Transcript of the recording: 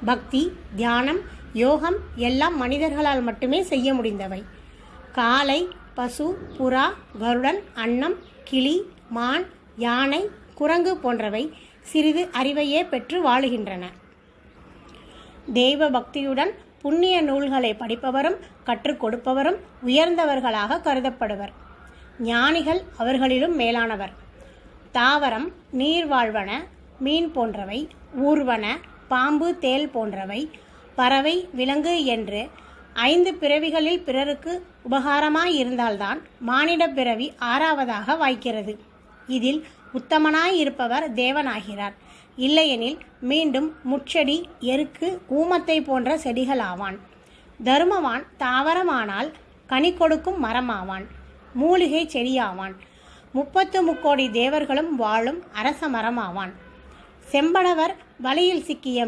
பக்தி, தியானம், யோகம் எல்லாம் மனிதர்களால் மட்டுமே செய்ய முடிந்தவை. காளை, பசு, புறா, கருடன், அன்னம், கிளி, மான், யானை, குரங்கு போன்றவை சிறிது அறிவையே பெற்று வாழுகின்றன. தெய்வ பக்தியுடன் புண்ணிய நூல்களை படிப்பவரும் கற்றுக் கொடுப்பவரும் உயர்ந்தவர்களாக கருதப்படுவர். ஞானிகள் அவர்களிலும் மேலானவர். தாவரம், நீர்வாழ்வன, மீன் போன்றவை, ஊர்வன, பாம்பு, தேள் போன்றவை, பறவை, விலங்கு என்று 5 பிறவிகளில் பிறருக்கு உபகாரமாயிருந்தால்தான் மானிட பிறவி 6வதாக வாய்க்கிறது. இதில் உத்தமனாயிருப்பவர் தேவனாகிறார். இல்லையெனில் மீண்டும் முட்செடி, எருக்கு, ஊமத்தை போன்ற செடிகளாவான். தருமவான் தாவரமானால் கனி கொடுக்கும் மரமாவான். மூலிகை செடியாவான். 33 தேவர்களும் வாழும் அரச மரமாவான். செம்படவர் வலையில் சிக்கிய